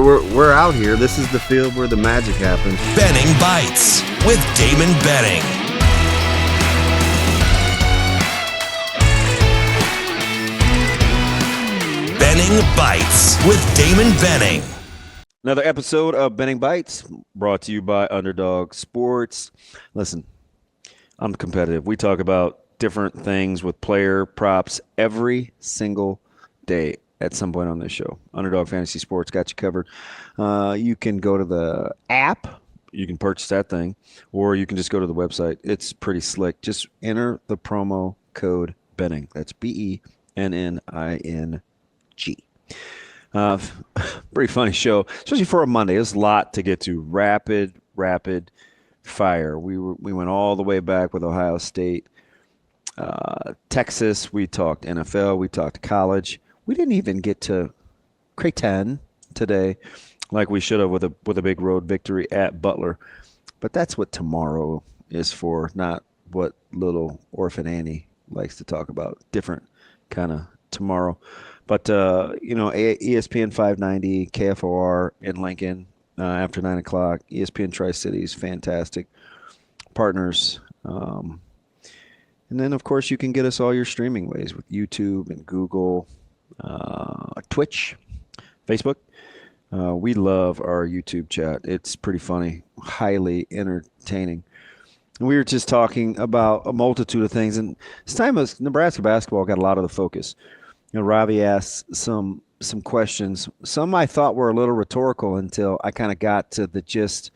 we're out here. This is the field where the magic happens. Benning Bites with Damon Benning. Benning Bites with Damon Benning. Another episode of Benning Bites brought to you by Hurrdat Sports. Listen, I'm competitive. We talk about different things with player props every single day at some point on this show. Underdog Fantasy Sports got you covered. You can go to the app. You can purchase that thing, or you can just go to the website. It's pretty slick. Just enter the promo code Benning. That's BENNING. Pretty funny show, especially for a Monday. There's a lot to get to. Rapid fire. We went all the way back with Ohio State, Texas. We talked NFL. We talked college. We didn't even get to Creighton today, like we should have with a big road victory at Butler. But that's what tomorrow is for, not what little orphan Annie likes to talk about. Different kind of tomorrow. But, ESPN 590, KFOR in Lincoln after 9 o'clock, ESPN Tri-Cities, fantastic partners. And then, of course, you can get us all your streaming ways with YouTube and Google, Twitch, Facebook. We love our YouTube chat. It's pretty funny, highly entertaining. We were just talking about a multitude of things, and this time Nebraska basketball got a lot of the focus. Ravi asked some questions. Some I thought were a little rhetorical until I kind of got to the gist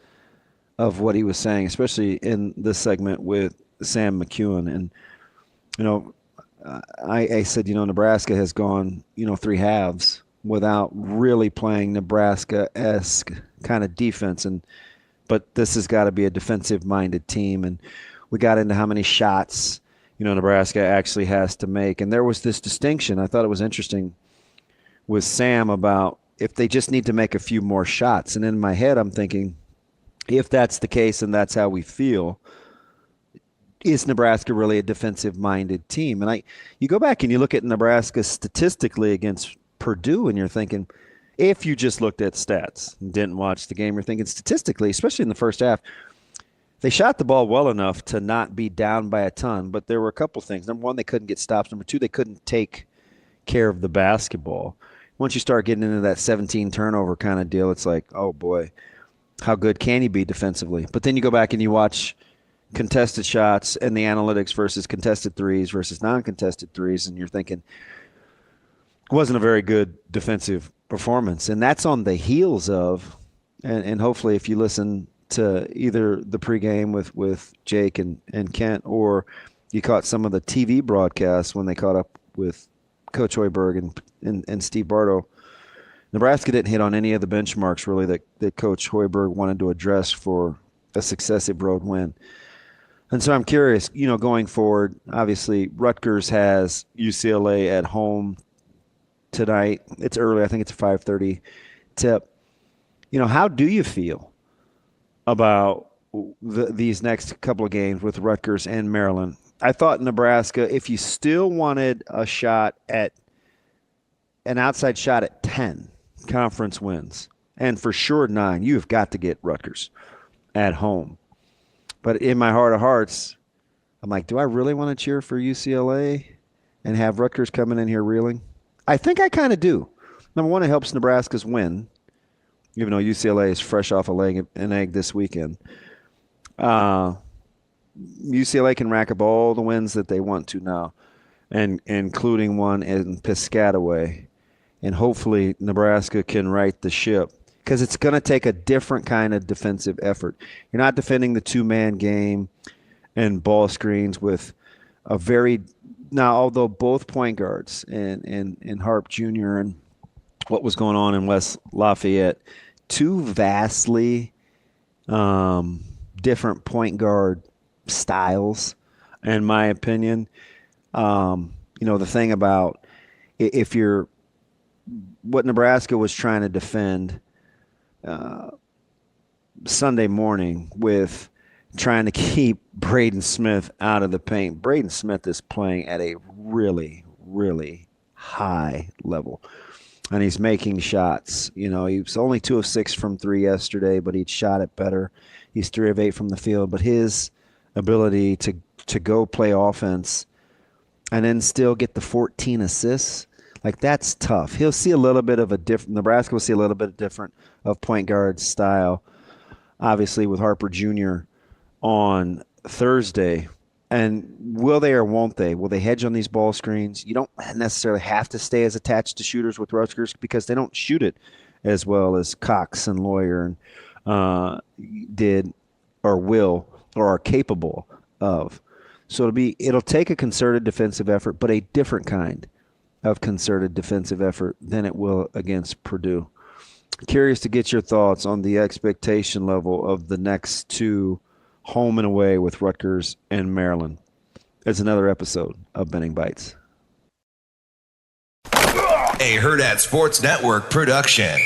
of what he was saying, especially in this segment with Sam McEwen. And, I said, Nebraska has gone, 3 halves without really playing Nebraska-esque kind of defense. But this has got to be a defensive-minded team. And we got into how many shots Nebraska actually has to make. And there was this distinction. I thought it was interesting with Sam about if they just need to make a few more shots. And in my head, I'm thinking, if that's the case and that's how we feel, is Nebraska really a defensive-minded team? And you go back and you look at Nebraska statistically against Purdue, and you're thinking, if you just looked at stats and didn't watch the game, you're thinking statistically, especially in the first half, they shot the ball well enough to not be down by a ton, but there were a couple things. Number one, they couldn't get stops. Number two, they couldn't take care of the basketball. Once you start getting into that 17 turnover kind of deal, it's like, oh boy, how good can you be defensively? But then you go back and you watch contested shots and the analytics versus contested threes versus non-contested threes, and you're thinking, it wasn't a very good defensive performance. And that's on the heels of, and hopefully if you listen to either the pregame with Jake and Kent, or you caught some of the TV broadcasts when they caught up with Coach Hoiberg and Steve Bartow, Nebraska didn't hit on any of the benchmarks really that Coach Hoiberg wanted to address for a successive road win. And so I'm curious, going forward, obviously Rutgers has UCLA at home tonight. It's early. I think it's a 5:30 tip. How do you feel about these next couple of games with Rutgers and Maryland? I thought Nebraska, if you still wanted a shot at an outside shot at 10 conference wins, and for sure 9, you've got to get Rutgers at home. But in my heart of hearts, I'm like, do I really want to cheer for UCLA and have Rutgers coming in here reeling? I think I kind of do. Number one, it helps Nebraska's win, even though UCLA is fresh off laying an egg this weekend. UCLA can rack up all the wins that they want to now, and including one in Piscataway. And hopefully Nebraska can right the ship, because it's going to take a different kind of defensive effort. You're not defending the two-man game and ball screens with a very – now, although both point guards and Harp Jr. and what was going on in West Lafayette, two vastly different point guard styles, in my opinion. The thing about if you're what Nebraska was trying to defend Sunday morning with trying to keep Braden Smith out of the paint. Braden Smith is playing at a really, really high level. and he's making shots. You know, he was only 2 of 6 from 3 yesterday, but he'd shot it better. He's 3 of 8 from the field, but his ability to go play offense and then still get the 14 assists, like that's tough. He'll see a little bit of a different. Nebraska will see a little bit different of point guard style, obviously with Harper Jr. on Thursday. And will they or won't they? Will they hedge on these ball screens? You don't necessarily have to stay as attached to shooters with Rutgers because they don't shoot it as well as Cox and Lawyer did or will or are capable of. So it'll take a concerted defensive effort, but a different kind of concerted defensive effort than it will against Purdue. Curious to get your thoughts on the expectation level of the next 2 home and away with Rutgers and Maryland. It's another episode of Benning Bites. A Hurrdat Sports Network production.